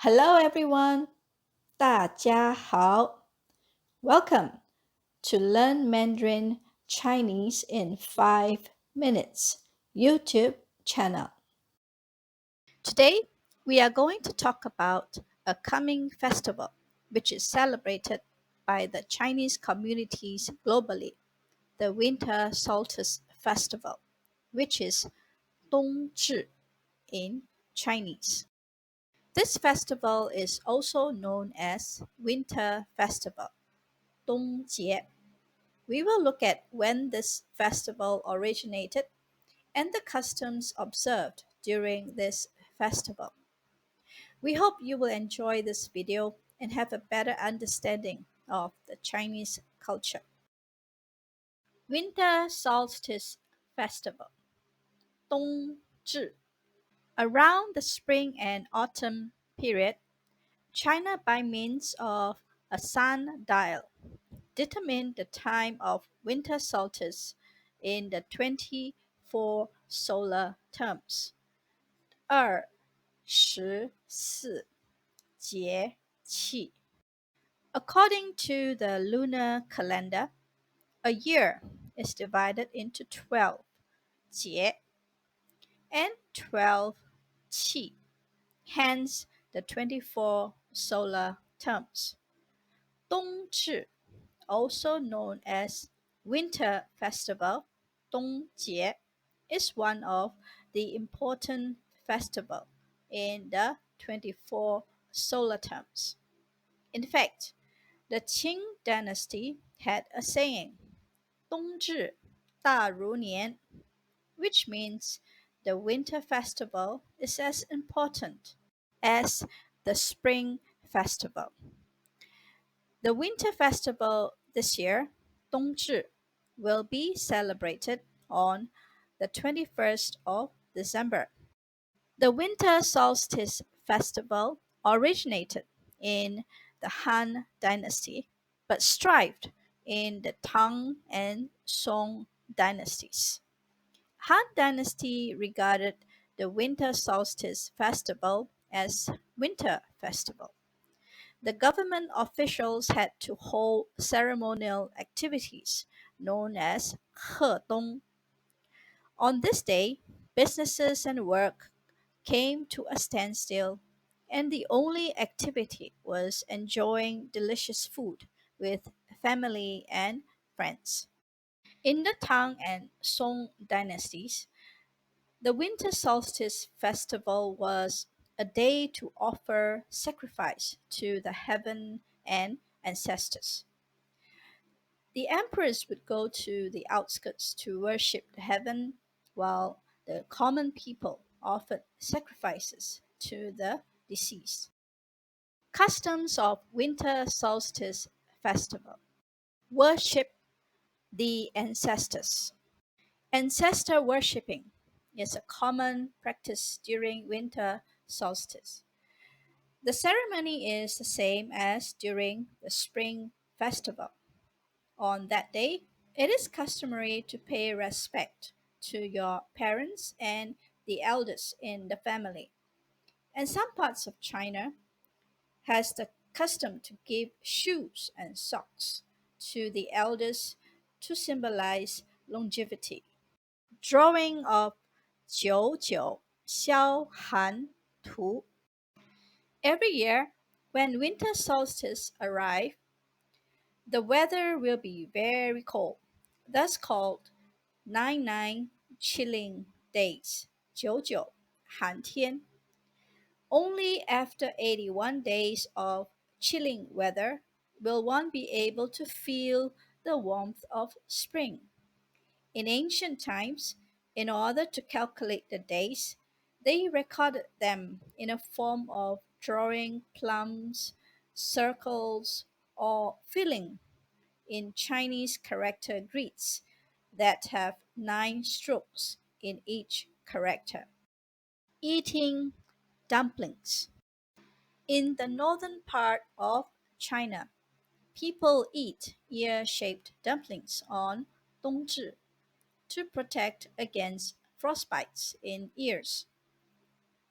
Hello everyone, 大家好. Welcome to Learn Mandarin Chinese in 5 minutes YouTube channel. Today we are going to talk about a coming festival which is celebrated by the Chinese communities globally, the Winter Solstice Festival, which is Dongzhi in Chinese. This festival is also known as Winter Festival, 冬节. We will look at when this festival originated and the customs observed during this festival. We hope you will enjoy this video and have a better understanding of the Chinese culture. Winter Solstice Festival, 冬至. Around the spring and autumn period, China, by means of a sundial, determined the time of winter solstice in the 24 solar terms. 24节气. According to the lunar calendar, a year is divided into 12 节 and 12 qi, hence the 24 solar terms. 冬至, also known as Winter Festival, 冬节, is one of the important festival in the 24 solar terms. In fact, the Qing dynasty had a saying, 冬至大如年, which means the winter festival is as important as the spring festival. The winter festival this year, 冬至, will be celebrated on the 21st of December. The winter solstice festival originated in the Han dynasty but thrived in the Tang and Song dynasties. Han dynasty regarded the winter solstice festival as winter festival. The government officials had to hold ceremonial activities known as 贺冬. On this day, businesses and work came to a standstill, and the only activity was enjoying delicious food with family and friends. In the Tang and Song dynasties, the winter solstice festival was a day to offer sacrifice to the heaven and ancestors. The emperors would go to the outskirts to worship the heaven, while the common people offered sacrifices to the deceased. Customs of Winter Solstice Festival. Worship the ancestors. Ancestor worshipping is a common practice during winter solstice. The ceremony is the same as during the spring festival. On that day, it is customary to pay respect to your parents and the elders in the family. And some parts of China has the custom to give shoes and socks to the elders to symbolize longevity. Drawing of 九九 xiao han tu. Every year, when winter solstice arrives, the weather will be very cold, thus called 99 chilling days, 九九 寒天. Only after 81 days of chilling weather will one be able to feel the warmth of spring. In ancient times, in order to calculate the days, they recorded them in a form of drawing plums, circles, or filling in Chinese character grids that have 9 strokes in each character. Eating dumplings. In the northern part of China, people eat ear-shaped dumplings on 冬至 to protect against frostbites in ears.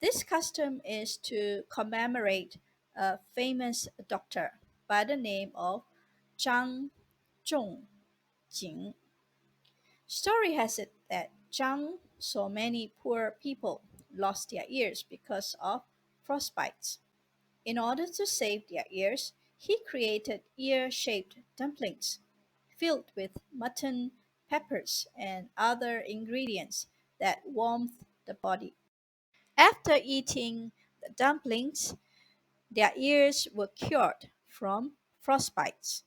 This custom is to commemorate a famous doctor by the name of Zhang Zhongjing. Story has it that Zhang saw many poor people lost their ears because of frostbites. In order to save their ears, he created ear-shaped dumplings filled with mutton, peppers, and other ingredients that warmed the body. After eating the dumplings, their ears were cured from frostbites.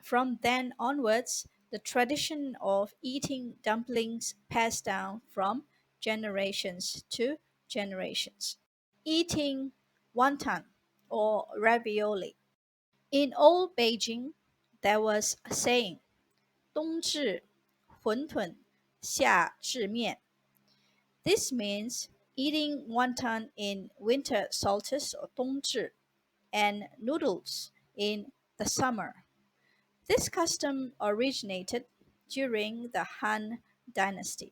From then onwards, the tradition of eating dumplings passed down from generations to generations. Eating wonton or ravioli. In old Beijing, there was a saying, 冬至 wonton 夏至面. This means eating wonton in winter solstice or 冬至 and noodles in the summer. This custom originated during the Han dynasty.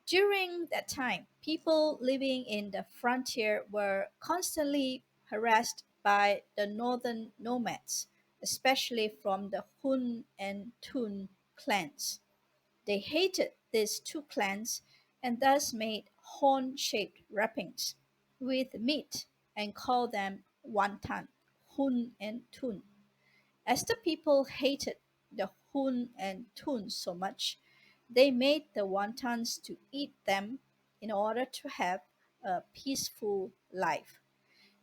During that time, people living in the frontier were constantly harassed by the northern nomads, especially from the Hun and Tun clans. They hated these two clans and thus made horn shaped wrappings with meat and called them wonton, Hun and Tun. As the people hated the Hun and Tun so much, they made the wontons to eat them in order to have a peaceful life.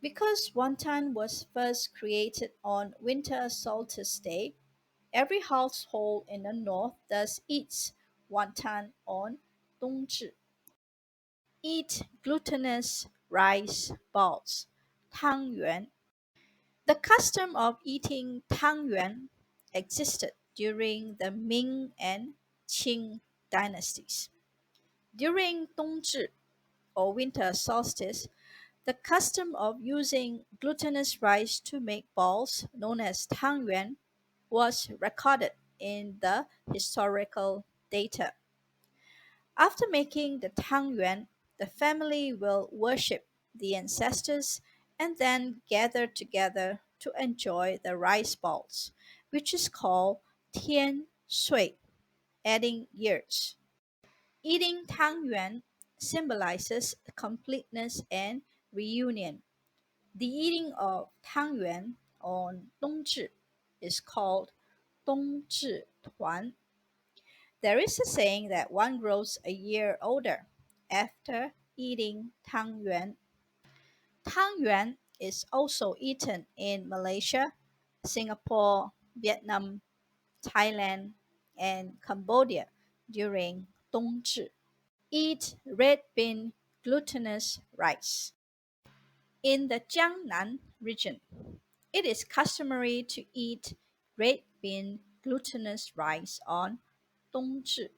Because wonton was first created on winter solstice day, every household in the north thus eats wonton on Dongzhi. Eat glutinous rice balls, Tang Yuan. The custom of eating Tang Yuan existed during the Ming and Qing dynasties. During Dongzhi, or winter solstice, the custom of using glutinous rice to make balls, known as Tang Yuan, was recorded in the historical data. After making the Tang Yuan, the family will worship the ancestors and then gather together to enjoy the rice balls, which is called Tian Sui, adding years. Eating Tang Yuan symbolizes completeness and reunion. The eating of Tang Yuan on Dongzhi is called Dongzhi Tuan. There is a saying that one grows a year older after eating Tang Yuan. Tang Yuan is also eaten in Malaysia, Singapore, Vietnam, Thailand, and Cambodia during Dongzhi. Eat red bean glutinous rice. In the Jiangnan region, it is customary to eat red bean glutinous rice on Dongzhi.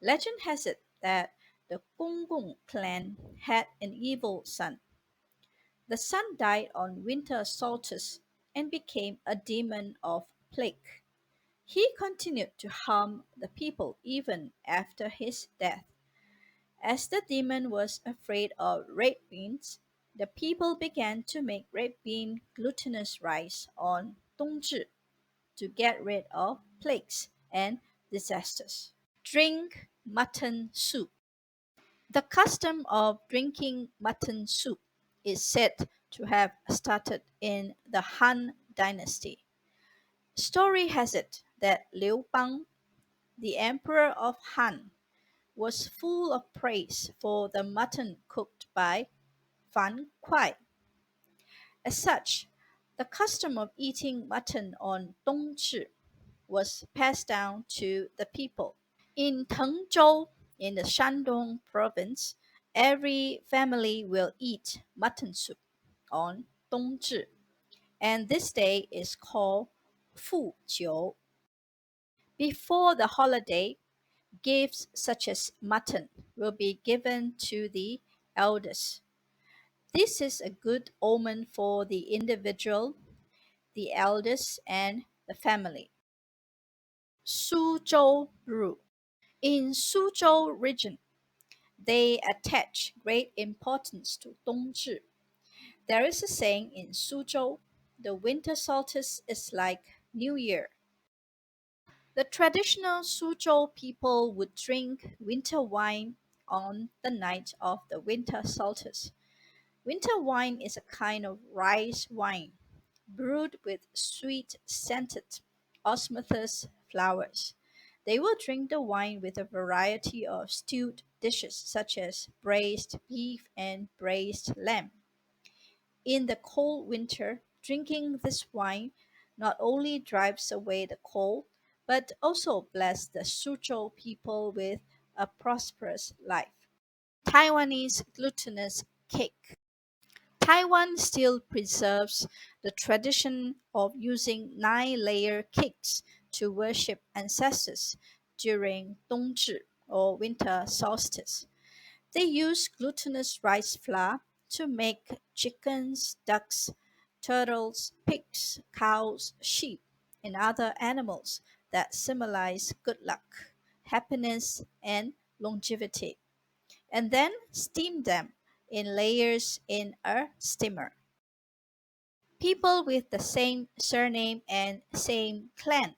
Legend has it that the Gonggong clan had an evil son. The son died on winter solstice and became a demon of plague. He continued to harm the people even after his death. As the demon was afraid of red beans, the people began to make red bean glutinous rice on Dongzhi to get rid of plagues and disasters. Drink mutton soup. The custom of drinking mutton soup is said to have started in the Han dynasty. Story has it that Liu Bang, the emperor of Han, was full of praise for the mutton cooked by Fan Kuai. As such, the custom of eating mutton on Dongzhi was passed down to the people. In Tengzhou, in the Shandong Province, every family will eat mutton soup on Dongzhi, and this day is called Fu Jiu. Before the holiday, gifts such as mutton will be given to the elders. This is a good omen for the individual, the elders, and the family. Suzhou Brew. In Suzhou region, They attach great importance to Dongzhi. There is a saying in Suzhou, the winter solstice is like New Year. The traditional Suzhou people would drink winter wine on the night of the winter solstice. Winter wine is a kind of rice wine brewed with sweet scented osmanthus flowers. They will drink the wine with a variety of stewed dishes such as braised beef and braised lamb. In the cold winter, drinking this wine not only drives away the cold, but also blesses the Suzhou people with a prosperous life. Taiwanese glutinous cake. Taiwan still preserves the tradition of using 9-layer cakes to worship ancestors during Dongzhi or winter solstice. They use glutinous rice flour to make chickens, ducks, turtles, pigs, cows, sheep, and other animals that symbolize good luck, happiness, and longevity, and then steam them in layers in a steamer. People with the same surname and same clan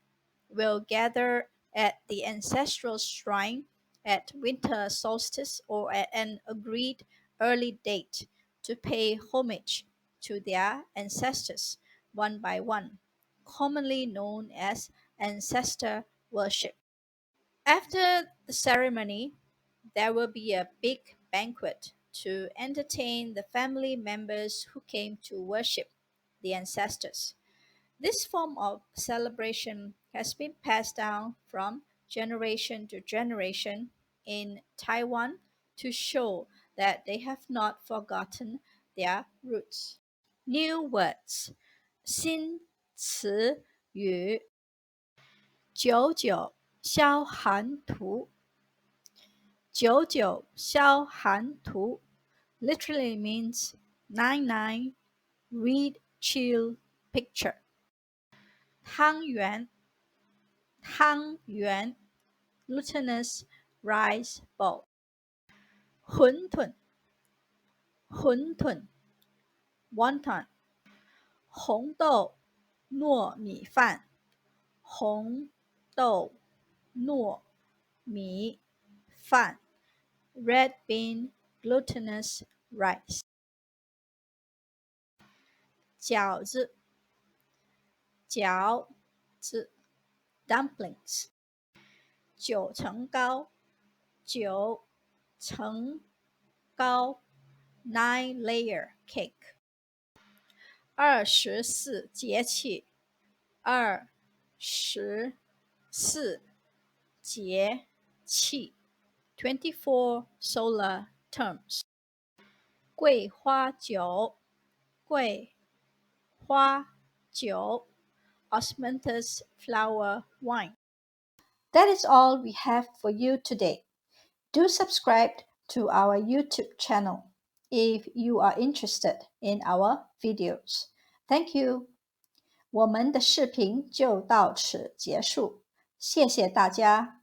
will gather at the ancestral shrine at winter solstice or at an agreed early date to pay homage to their ancestors one by one, commonly known as ancestor worship. After the ceremony, there will be a big banquet to entertain the family members who came to worship the ancestors. This form of celebration has been passed down from generation to generation in Taiwan to show that they have not forgotten their roots. New words 新词语久久消寒图久久消寒图 literally means 99 read chill picture. Tang Yuan, Tang Yuan, glutinous rice ball. Hun Tun, Hun Tun, wonton. 红豆糯米饭，红豆糯米饭 red bean glutinous rice. 饺子，饺子 dumplings. 九层糕，九层糕 9-layer cake. 24节气，24节气 24 solar terms. 桂花酒，桂花酒 osmanthus flower wine. That is all we have for you today. Do subscribe to our YouTube channel if you are interested in our videos. Thank you. 我们的视频就到此结束，谢谢大家。